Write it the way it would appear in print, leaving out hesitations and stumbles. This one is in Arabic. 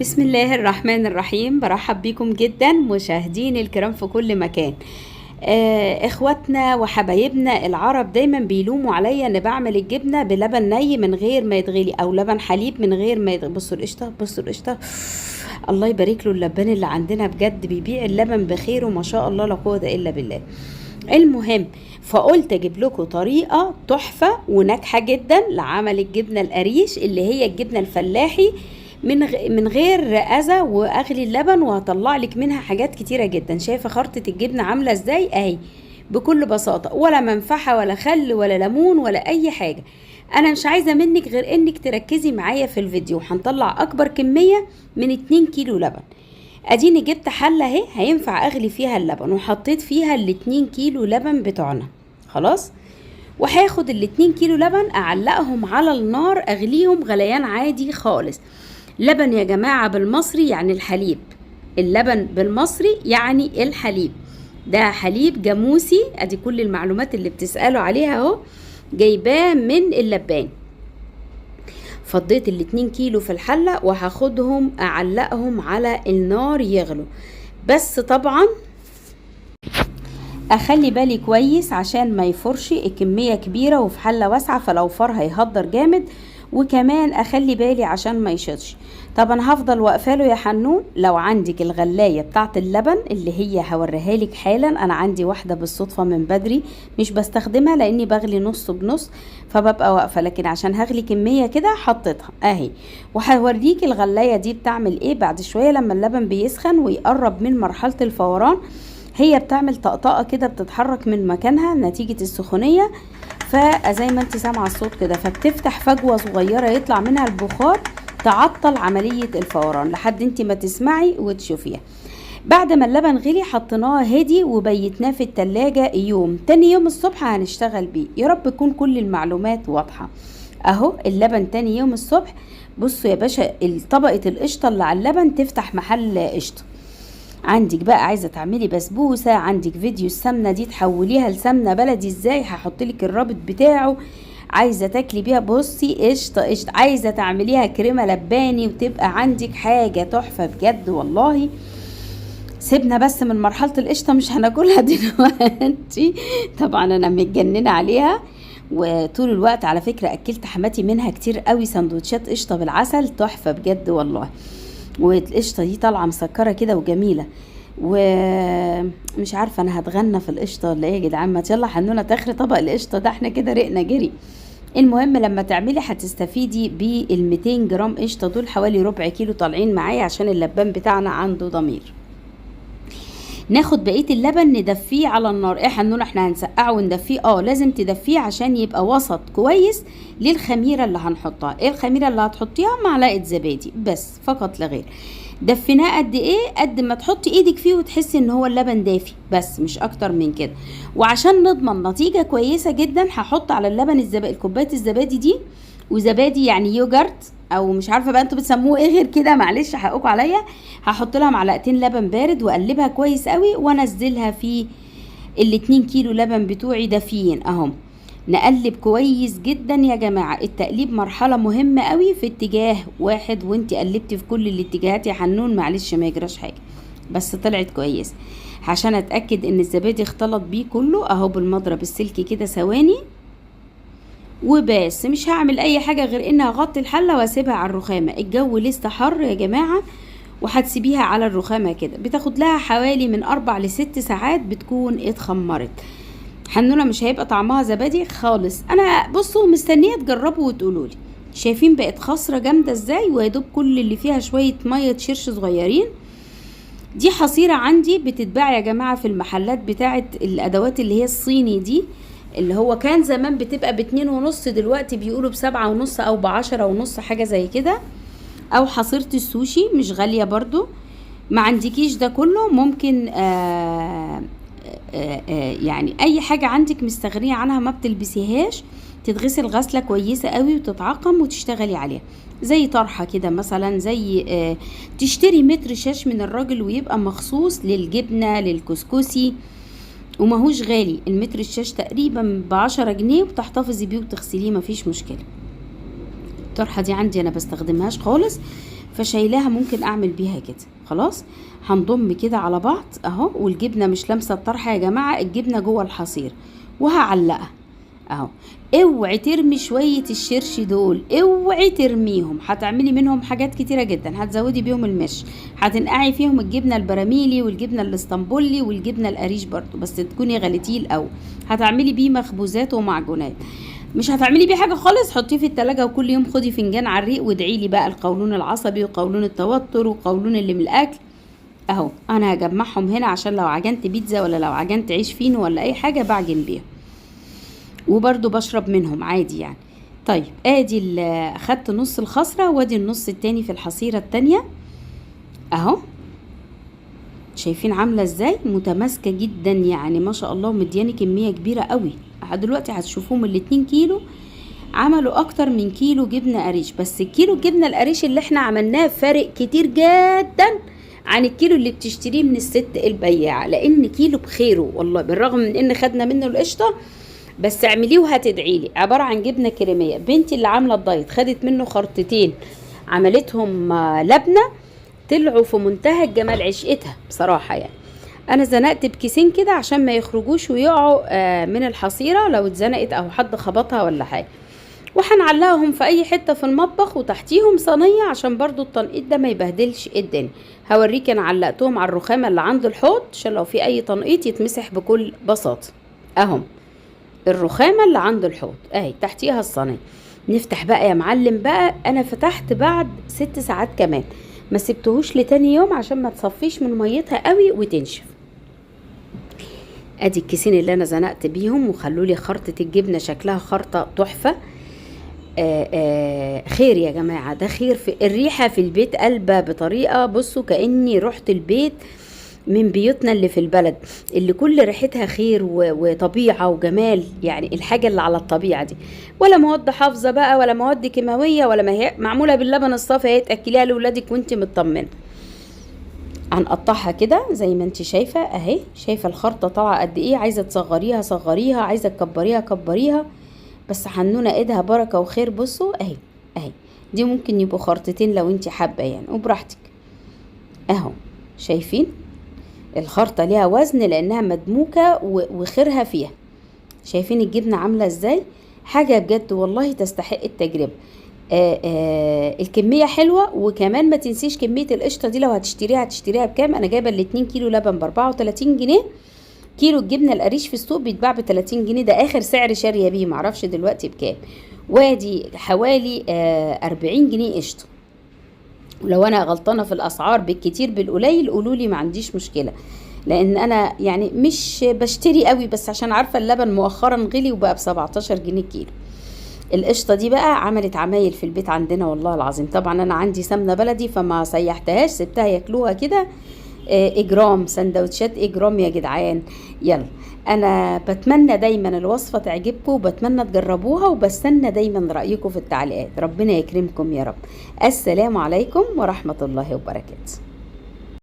بسم الله الرحمن الرحيم. برحب بكم جدا مشاهدين الكرام في كل مكان. اخواتنا وحبايبنا العرب دايما بيلوموا عليا ان بعمل الجبنه بلبن ني من غير ما يتغلي او لبن حليب من غير ما يتغلي. بصوا القشطه، بصوا القشطه، الله يبارك له اللبان اللي عندنا، بجد بيبيع اللبن بخير وما شاء الله لا قوه الا بالله. المهم، فقلت اجيب لكم طريقه تحفه وناجحه جدا لعمل الجبنه القريش اللي هي الجبنه الفلاحي من غير اذى، واغلي اللبن وهطلع لك منها حاجات كتيره جدا. شايفه خرطه الجبنه عامله ازاي اهي؟ بكل بساطه، ولا منفعه ولا خل ولا ليمون ولا اي حاجه. انا مش عايزه منك غير انك تركزي معايا في الفيديو. هنطلع اكبر كميه من 2 كيلو لبن. اديني جبت حله اهي هينفع اغلي فيها اللبن، وحطيت فيها ال2 كيلو لبن بتوعنا. خلاص، وهاخد ال2 كيلو لبن اعلقهم على النار اغليهم غليان عادي خالص. لبن يا جماعة بالمصري يعني الحليب، اللبن بالمصري يعني الحليب، ده حليب جاموسي. ادي كل المعلومات اللي بتسألوا عليها اهو جايباه من اللبان. فضيت ال2 كيلو في الحلة وهاخدهم اعلقهم على النار يغلوا، بس طبعا اخلي بالي كويس عشان ما يفرش، الكمية كبيرة وفي حلة واسعة فلو فر هيهدر جامد، وكمان اخلي بالي عشان ما يشطش. طب انا هفضل واقفه له يا حنون. لو عندك الغلايه بتاعه اللبن اللي هي هوريها لك حالا، انا عندي واحده بالصدفه من بدري مش بستخدمها لاني بغلي نص بنص فببقى واقفه، لكن عشان هغلي كميه كده حطيتها اهي. وهوريك الغلايه دي بتعمل ايه بعد شويه لما اللبن بيسخن ويقرب من مرحله الفوران. هي بتعمل طقطقه كده بتتحرك من مكانها نتيجه السخونيه، فزي ما انت سامعه الصوت كده، فبتفتح فجوه صغيره يطلع منها البخار تعطل عمليه الفوران لحد انت ما تسمعي وتشوفيها. بعد ما اللبن غلي حطيناه هدي وبيتناه في التلاجة يوم. تاني يوم الصبح هنشتغل بيه. يا رب تكون كل المعلومات واضحه. اهو اللبن تاني يوم الصبح. بصوا يا باشا، طبقه القشطه اللي على اللبن تفتح محل قشطه. عندك بقى عايزه تعملي بسبوسه، عندك فيديو السمنه دي تحوليها لسمنه بلدي ازاي، هحطلك الرابط بتاعه. عايزه تاكلي بيها بصي قشطه قشطه، عايزه تعمليها كريمه لباني وتبقى عندك حاجه تحفه بجد والله. سيبنا بس من مرحله القشطه مش هناكلها دلوقتي. طبعا انا متجننه عليها، وطول الوقت على فكره اكلت حماتي منها كتير قوي سندوتشات قشطه بالعسل تحفه بجد والله. والقشطه دي طالعه مسكره كده وجميله، ومش عارفه انا هتغنى في القشطه ولا ايه يا جدعان. ما يلا حنونه تاخري طبق القشطه ده، احنا كده رقنا جري. المهم لما تعملي هتستفيدي بال200 جرام قشطه دول، حوالي ربع كيلو طالعين معايا عشان اللبان بتاعنا عنده ضمير. ناخد بقيه اللبن ندفيه على النار. ايه حنونه احنا هنسقعه وندفيه؟ لازم تدفيه عشان يبقى وسط كويس للخميره اللي هنحطها. ايه الخميره اللي هتحطيها؟ معلقه زبادي بس فقط لا غير. دفيناه قد ايه؟ قد ما تحطي ايدك فيه وتحسي ان هو اللبن دافي، بس مش اكتر من كده. وعشان نضمن نتيجه كويسه جدا هحط على اللبن كوبايه الزبادي دي، وزبادي يعني يوجرت او مش عارفه بقى انتوا بتسموه ايه غير كده، معلش حقكم عليا. هحط لها معلقتين لبن بارد واقلبها كويس قوي وانزلها في ال2 كيلو لبن بتوعي دافيين اهم. نقلب كويس جدا يا جماعه. التقليب مرحله مهمه قوي في اتجاه واحد، وانت قلبتي في كل الاتجاهات يا حنون معلش ما يجراش حاجه، بس طلعت كويس. عشان اتاكد ان الزبادي اختلط بيه كله اهو بالمضرب السلكي كده ثواني وبس. مش هعمل اي حاجه غير اني هغطي الحله واسيبها على الرخامه. الجو لسه حر يا جماعه، وهتسيبيها على الرخامه كده. بتاخد لها حوالي من 4 ل6 ساعات بتكون اتخمرت. حنونه مش هيبقى طعمها زبادي خالص. انا بصوا مستنيه تجربوا وتقولولي. شايفين بقت خصره جامده ازاي، ويدوب كل اللي فيها شويه ميه شرش صغيرين. دي حصيره عندي بتتباع يا جماعه في المحلات بتاعه الادوات اللي هي الصيني دي، اللي هو كان زمان بتبقى ب2.5، دلوقتي بيقولوا ب7.5 او ب10.5 حاجة زي كده. او حصيرة السوشي مش غالية برضو. ما عندكيش ده كله ممكن يعني اي حاجة عندك مستغنية عنها ما بتلبسيهاش تتغسل غسلة كويسة قوي وتتعقم وتشتغلي عليها. زي طرحة كده مثلا، زي تشتري متر شاش من الراجل ويبقى مخصوص للجبنة للكسكسي وماهوش غالي. المتر الشاش تقريبا ب10 جنيه وبتحتفظي بيه وتغسليه مفيش مشكلة. الطرحة دي عندي انا بستخدمهاش خالص، فشايلاها ممكن اعمل بيها كده. خلاص هنضم كده على بعض اهو، والجبنه مش لامسه الطرحه يا جماعه، الجبنه جوه الحصير، وهعلقها اهو. اوعي ترمي شويه الشرش دول، اوعي ترميهم، هتعملي منهم حاجات كتيره جدا، هتزودي بيهم المش، هتنقعي فيهم الجبنه البراميلي والجبنه الاسطنبولي والجبنه القريش برضو، بس تكوني غليتيه الاول. هتعملي بيه مخبوزات ومعجونات. مش هتعملي بيه حاجه خالص، حطيه في التلاجة، وكل يوم خدي فنجان على الريق وادعي لي بقى القولون العصبي وقولون التوتر وقولون اللي من الاكل اهو. انا هجمعهم هنا عشان لو عجنت بيتزا ولا لو عجنت عيش فينو ولا اي حاجه بعجن بيها، وبرضو بشرب منهم عادي يعني. طيب ادي اخدت نص الخصرة، وادي النص التاني في الحصيرة التانية اهو. شايفين عاملة ازاي متماسكة جدا يعني ما شاء الله، ومدياني كمية كبيرة قوي. دلوقتي هتشوفوهم الاتنين كيلو عملوا اكتر من كيلو جبنة قريش. بس الكيلو الجبنة القريش اللي احنا عملناه فارق كتير جدا عن الكيلو اللي بتشتريه من الست البياعة، لان كيلو بخيره والله، بالرغم من ان خدنا منه القشطة، بس اعمليه وهتدعيلي. عبارة عن جبنة كريمية. بنتي اللي عاملة الدايت خدت منه خرطتين، عملتهم لبنة، طلعوا في منتهى الجمال، عشقتها بصراحة يعني. انا زنقت بكيسين كده عشان ما يخرجوش ويقعوا من الحصيرة لو اتزنقت او حد خبطها ولا حاجة. وهنعلقهم في اي حتة في المطبخ، وتحتيهم صينية عشان برضو التنقيط ده ما يبهدلش الدنيا. هوريك انا علقتهم على الرخامة اللي عند الحوض عشان لو في اي تنقيط يتمسح بكل بساطة اهم. الرخامة اللي عند الحوض اهي، تحتيها الصينية. نفتح بقى يا معلم بقى. انا فتحت بعد 6 ساعات كمان، ما سبتهوش لتاني يوم عشان ما تصفيش من ميتها قوي وتنشف. ادي الكيسين اللي انا زنقت بيهم، وخلوا لي خرطة الجبنة شكلها خرطة تحفة. خير يا جماعة، ده خير. في الريحة في البيت قلبة بطريقة، بصوا كأني رحت البيت من بيوتنا اللي في البلد، اللي كل ريحتها خير وطبيعة وجمال. يعني الحاجة اللي على الطبيعة دي، ولا مواد حافظة بقى ولا مواد كيماوية، ولا ما هي معمولة باللبن الصافي، هي تأكليها لأولادك وانت مطمنة. هنقطعها كده زي ما انت شايفة اهي. شايفة الخرطة طالعة قد ايه؟ عايزة تصغريها صغريها، عايزة تكبريها كبريها، بس حنونة ايدها بركة وخير. بصوا اهي اهي، دي ممكن يبقوا خرطتين لو انت حابة يعني، وبراحتك اهو. شايفين الخرطة ليها وزن لانها مدموكة وخيرها فيها. شايفين الجبنة عاملة ازاي؟ حاجة بجد والله تستحق التجربة. الكمية حلوة، وكمان ما تنسيش كمية القشطة دي. لو هتشتريها بكام؟ انا جايبة ال2 كيلو لبن ب34 جنيه. كيلو الجبنة القريش في السوق بيتباع ب30 جنيه، ده اخر سعر شارية بيه، معرفش دلوقتي بكام. وادي حوالي 40 جنيه قشطة. ولو انا غلطانة في الاسعار بالكتير بالقليل قولولي، ما عنديش مشكلة، لان انا يعني مش بشتري قوي، بس عشان عارفة اللبن مؤخرا غلي وبقى ب17 جنيه كيلو. القشطة دي بقى عملت عمايل في البيت عندنا والله العظيم. طبعا انا عندي سمنة بلدي فما سيحتهاش، سبتها ياكلوها كده اجرام، سندوتشات اجرام يا جدعان. يلا، انا بتمنى دايما الوصفة تعجبكم، وبتمنى تجربوها، وبستنى دايما رأيكم في التعليقات. ربنا يكرمكم يا رب. السلام عليكم ورحمة الله وبركاته.